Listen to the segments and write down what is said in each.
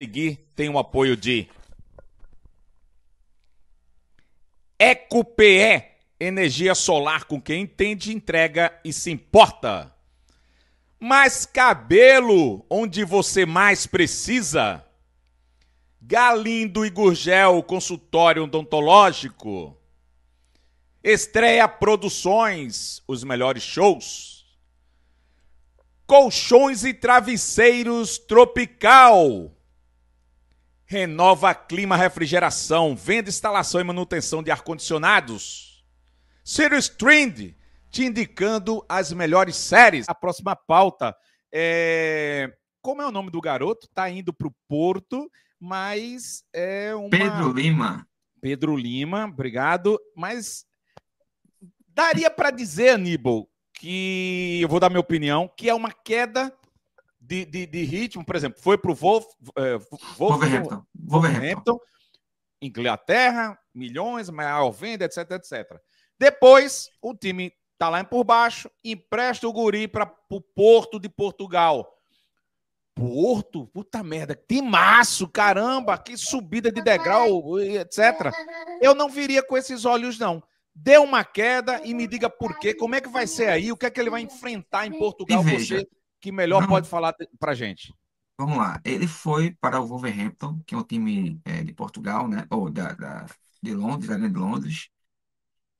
Seguir tem o apoio de EcoPE, energia solar com quem entende, entrega e se importa. Mais cabelo onde você mais precisa. Galindo e Gurgel, consultório odontológico. Estreia Produções, os melhores shows. Colchões e travesseiros Tropical. Renova Clima Refrigeração, venda, instalação e manutenção de ar-condicionados. Sirius Trend, te indicando as melhores séries. A próxima pauta é... Como é o nome do garoto? Tá indo para o Porto, mas é uma... Pedro Lima. Pedro Lima, obrigado. Mas daria para dizer, Aníbal, que eu vou dar minha opinião, que é uma queda de ritmo. Por exemplo, foi para o Wolverhampton, Inglaterra, milhões, maior venda, etc, etc. Depois, o time tá lá por baixo, empresta o guri para o Porto de Portugal. Porto? Puta merda, que maço, caramba, que subida de degrau, etc. Eu não viria com esses olhos, não. Dê uma queda e me diga por quê, como é que vai ser aí, o que é que ele vai enfrentar em Portugal, Veja, você que melhor não, pode falar pra gente. vamos lá. Ele foi para o Wolverhampton, que é um time de Portugal, né? Ou de Londres, da Grande Londres.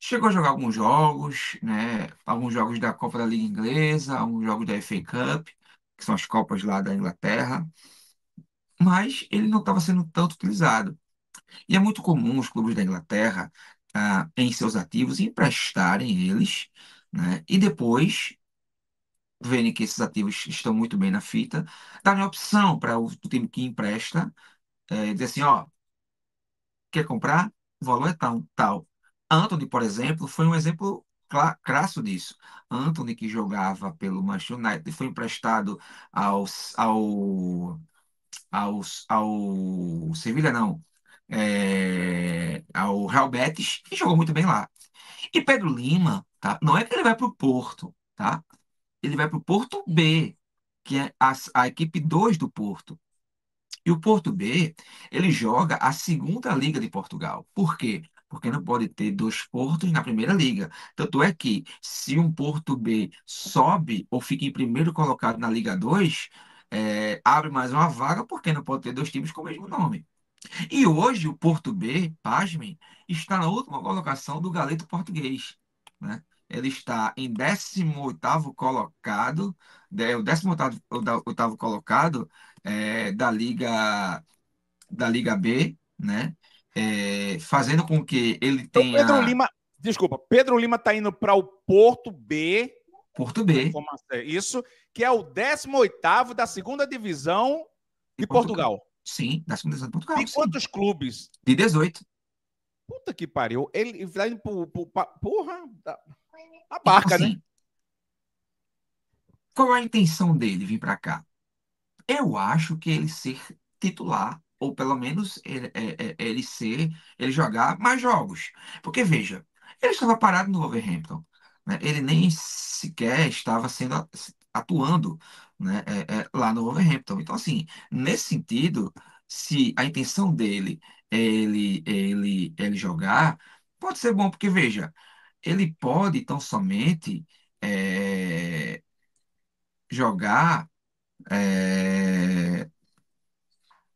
Chegou a jogar alguns jogos, né? Alguns jogos da Copa da Liga Inglesa, alguns jogos da FA Cup, que são as Copas lá da Inglaterra. Mas ele não estava sendo tanto utilizado. E é muito comum os clubes da Inglaterra, em seus ativos, emprestarem eles, né? E depois verem que esses ativos estão muito bem na fita, darem opção para o time que empresta, dizer assim, ó, quer comprar? O valor é tal, tal. Anthony, por exemplo, foi um exemplo crasso disso. Anthony, que jogava pelo Manchester United, foi emprestado ao Sevilha, não, ao Real Betis, e jogou muito bem lá. E Pedro Lima, tá? Não é que ele vai para o Porto, tá? Ele vai para o Porto B, que é a equipe 2 do Porto. E o Porto B, ele joga a segunda liga de Portugal. Por quê? Porque não pode ter dois Portos na primeira liga. Tanto é que, se um Porto B sobe ou fica em primeiro colocado na Liga 2, abre mais uma vaga, porque não pode ter dois times com o mesmo nome. E hoje o Porto B, pasmem, está na última colocação do Galeto Português, né? Ele está em 18º colocado, o 18º oitavo colocado da Liga B, né? Fazendo com que ele Então, Pedro tenha Lima, desculpa, Pedro Lima está indo para o Porto B, Porto a B informação é isso, que é o 18º da segunda divisão de de Portugal. Portugal. Sim, da segunda divisão de De Portugal, sim. quantos clubes? De 18. Puta que pariu. Ele vai indo porra, a Então, barca, né? assim, qual a intenção dele vir para cá? Eu acho que ele ser titular, ou pelo menos ele jogar mais jogos. Porque, veja, ele estava parado no Wolverhampton, né? Ele nem sequer estava atuando, né, lá no Wolverhampton. Então, assim, nesse sentido, se a intenção dele é ele jogar, pode ser bom, porque, veja, ele pode tão somente jogar. é,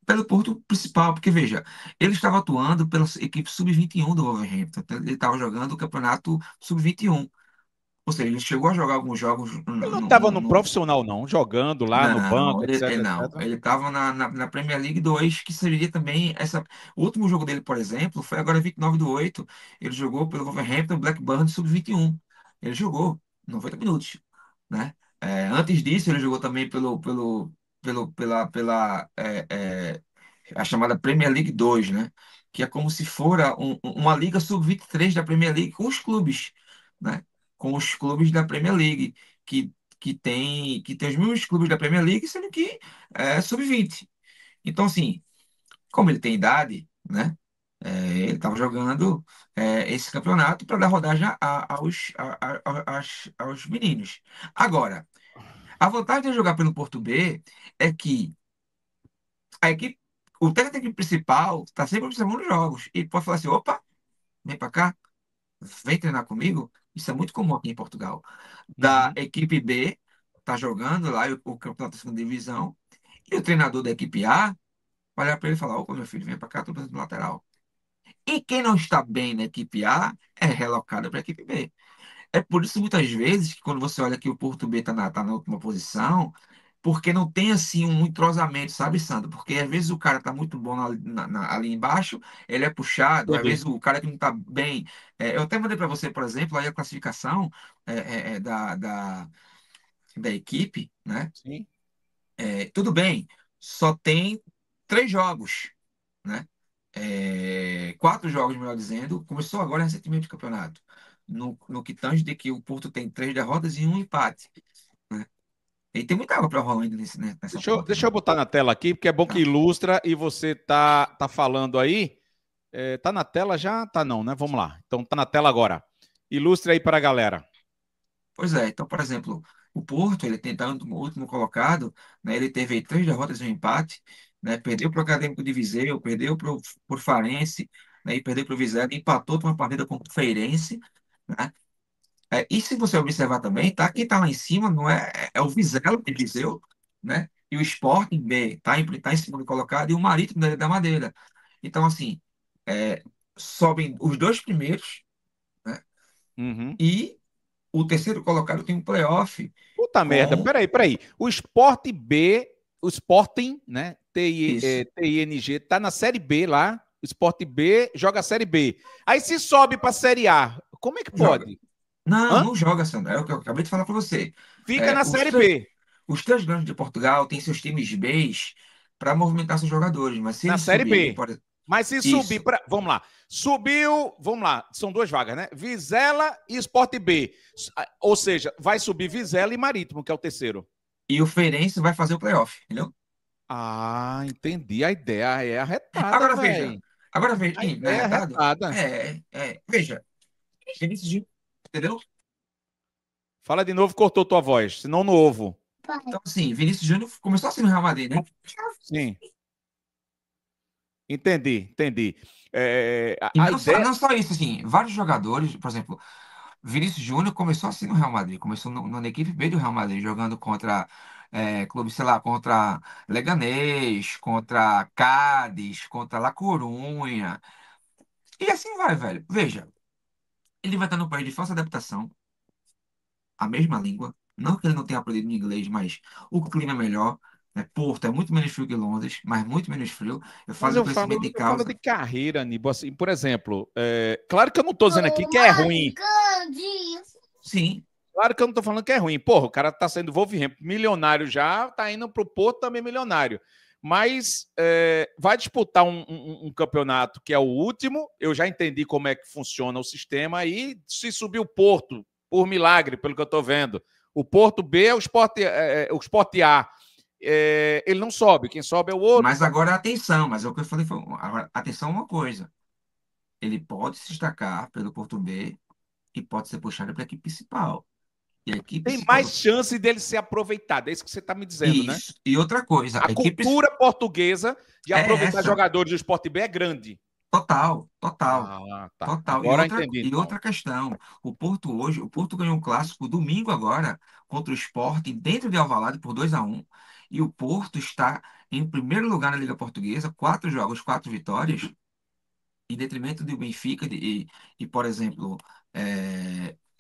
Pelo Porto principal, porque veja, ele estava atuando pela equipe sub-21 do Wolverhampton, então ele estava jogando o campeonato sub-21, ou seja, ele chegou a jogar alguns jogos Ele não estava no profissional, não, jogando lá no não, banco, etc, não. etc. Ele estava na Premier League 2, que seria também essa. O último jogo dele, por exemplo, foi agora 29/8. Ele jogou pelo Wolverhampton Blackburn Sub-21. Ele jogou 90 minutos, né? Antes disso, ele jogou também pela a chamada Premier League 2, né? Que é como se fora uma liga sub-23 da Premier League com os clubes, né? Com os clubes da Premier League, que, que tem os mesmos clubes da Premier League, sendo que é sub-20. Então, assim, como ele tem idade, né? Ele estava jogando esse campeonato para dar rodagem aos meninos. Agora, a vantagem de jogar pelo Porto B é que a equipe o técnico principal está sempre observando os jogos e pode falar assim: opa, vem para cá, vem treinar comigo. Isso é muito comum aqui em Portugal. Da Uhum. equipe B tá jogando lá o campeonato da segunda divisão e o treinador da equipe A vai olhar para ele e falar: opa, meu filho, vem para cá, tô precisando do lateral. E quem não está bem na equipe A é relocado para a equipe B. É por isso, muitas vezes, que quando você olha que o Porto B tá na última posição, porque não tem assim um entrosamento, sabe, Sandro? Porque às vezes o cara tá muito bom ali embaixo, ele é puxado, às vezes Entendi. o cara que não tá bem. Eu até mandei para você, por exemplo, aí a classificação da equipe, né? Sim. Tudo bem, só tem 3 jogos, né? 4 jogos, melhor dizendo, começou agora recentemente o campeonato. No que tange de que o Porto tem 3 derrotas e um empate, né? E tem muita água para rolar ainda nessa ponta Deixa eu ainda. botar na tela aqui, porque é bom que Tá. ilustra e você tá falando aí. Tá na tela já? Tá não, né? Vamos lá. Então tá na tela agora. Ilustre aí para a galera. Pois é, então, por exemplo, o Porto, ele tentando o último colocado, né, ele teve 3 derrotas e um empate, né, perdeu para o Acadêmico de Viseu, perdeu para o Farense, né, e perdeu para o Vizela, empatou uma partida contra o Feirense, né? E se você observar também, tá? Quem tá lá em cima não é o Vizela de Viseu, né? E o Sporting B tá em segundo colocado e o Marítimo da Madeira. Então, assim, é, sobem os 2 primeiros, né? Uhum. E o terceiro colocado tem um playoff Puta merda, com peraí. O Sport B, o Sporting, né? isso. TING, tá na Série B lá. O Sport B joga a Série B. Aí se sobe pra Série A, como é que Joga. pode? Não, Hã? não joga, Sandro. É o que eu acabei de falar para você. Fica É, na os, Série três, B. os 3 grandes de Portugal têm seus times Bs para movimentar seus jogadores, mas se Na eles Série subirem, B. por exemplo, Mas se subir isso. para. Vamos lá. Subiu. Vamos lá. São duas vagas, né? Vizela e Sport B. Ou seja, vai subir Vizela e Marítimo, que é o terceiro. E o Feirense vai fazer o playoff, entendeu? Ah, entendi. A ideia é arretada, Agora veja, velho. agora veja, A não é ideia é arretado? arretada. Veja, Vinícius Júnior, entendeu? Fala de novo, cortou tua voz. Senão no ovo. Então, assim, Vinícius Júnior começou assim no Real Madrid, né? Sim. Entendi. E A não só, ideia. não só isso, assim, vários jogadores, por exemplo, Vinícius Júnior começou assim no Real Madrid, começou na equipe B do Real Madrid, jogando contra clube, sei lá, contra Leganés, contra Cádiz, contra La Corunha. E assim vai, velho. Veja, ele vai estar no país de falsa adaptação, a mesma língua. Não que ele não tenha aprendido inglês, mas o clima é melhor. Né? Porto é muito menos frio que Londres, mas muito menos frio. Eu Mas falo do conhecimento de eu falo de causa. carreira, Aníbal. Assim, por exemplo, claro que eu não estou dizendo aqui que é ruim. Sim, Claro que eu não tô falando que é ruim. Porra, o cara tá sendo Wolverhampton milionário já, tá indo pro Porto também milionário. Mas vai disputar um campeonato que é o último. Eu já entendi como é que funciona o sistema. E se subir o Porto, por milagre, pelo que eu tô vendo, o Porto B é o Sport A. Ele não sobe, quem sobe é o outro. mas agora atenção, mas é o que eu falei, agora, atenção a uma coisa. Ele pode se destacar pelo Porto B e pode ser puxado para a equipe principal. E a equipe Tem principal mais do... chance dele ser aproveitado. É isso que você está me dizendo, né? Isso. E outra coisa, A a equipe principal cultura portuguesa de é aproveitar essa. jogadores do Sport B é grande. Total, total, Ah, tá. total. E Agora eu outra, entendi, e então. outra questão, o Porto ganhou um clássico domingo agora contra o Sport dentro de Alvalade por 2-1. E o Porto está em primeiro lugar na Liga Portuguesa, 4 jogos, 4 vitórias, em detrimento do Benfica por exemplo,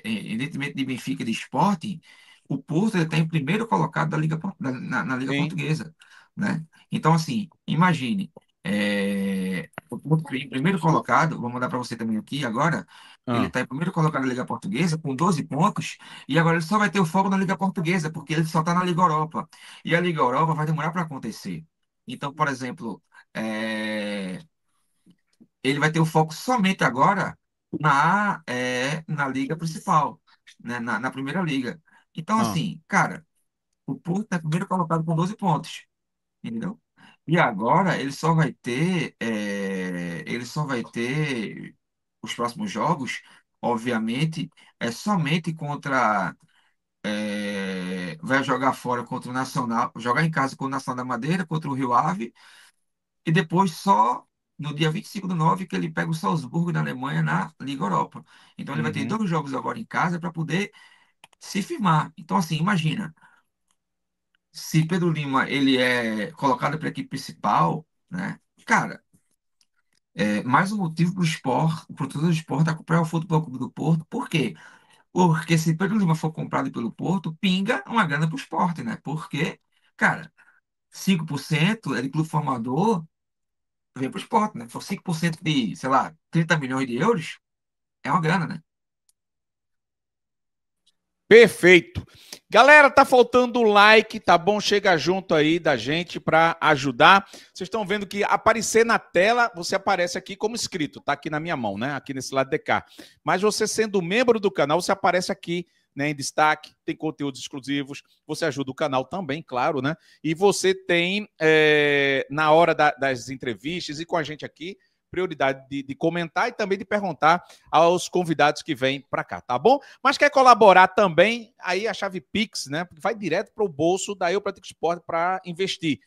em detrimento de Benfica e de Sporting, o Porto está em primeiro colocado da Liga, na Liga Sim. Portuguesa, né? Então, assim, imagine, o Porto em primeiro colocado, vou mandar para você também aqui agora, ele Ah, está em primeiro colocado na Liga Portuguesa com 12 pontos, e agora ele só vai ter o foco na Liga Portuguesa, porque ele só está na Liga Europa. E a Liga Europa vai demorar para acontecer. Então, por exemplo, ele vai ter o foco somente agora na liga principal, né, na primeira liga. Então, ah. assim, cara, o Porto é primeiro colocado com 12 pontos, entendeu? E agora ele só vai ter os próximos jogos, obviamente, somente contra. Vai jogar fora contra o Nacional, jogar em casa contra o Nacional da Madeira, contra o Rio Ave e depois só no dia 25/9 que ele pega o Salzburgo da Alemanha na Liga Europa. Então ele vai ter Uhum. 2 jogos agora em casa para poder se firmar. Então, assim, imagina, se Pedro Lima ele é colocado para a equipe principal, né? Cara, é mais um motivo para o Sport, para o torcedor do Sport acompanhar o Futebol Clube do Porto. Por quê? Porque se Pedro Lima for comprado pelo Porto, pinga uma grana para o Sport, né? Porque, cara, 5% é de clube formador, vem para o Sport, né? Então 5% de, sei lá, 30 milhões de euros é uma grana, né? Perfeito. Galera, tá faltando o like, tá bom? Chega junto aí da gente para ajudar. Vocês estão vendo que aparecer na tela, você aparece aqui como inscrito, tá aqui na minha mão, né? Aqui nesse lado de cá. Mas você sendo membro do canal, você aparece aqui, né, em destaque, tem conteúdos exclusivos, você ajuda o canal também, claro, né? E você tem, na hora das entrevistas e com a gente aqui, prioridade de comentar e também de perguntar aos convidados que vêm para cá, tá bom? Mas quer colaborar também, aí a chave Pix, né? Vai direto para o bolso da Eu Pratico Esporte para investir.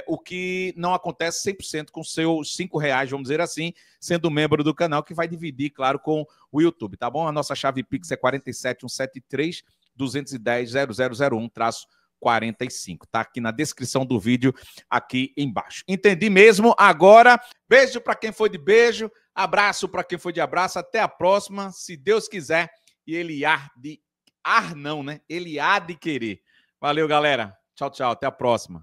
O que não acontece 100% com seus R$ 5, vamos dizer assim, sendo membro do canal, que vai dividir, claro, com o YouTube, tá bom? A nossa chave Pix é 47173 210 0001-45. Tá aqui na descrição do vídeo, aqui embaixo. Entendi mesmo? Agora, beijo para quem foi de beijo, abraço para quem foi de abraço, até a próxima, se Deus quiser, e ele há de... não, né? Ele há de querer. Valeu, galera. Tchau, tchau, até a próxima.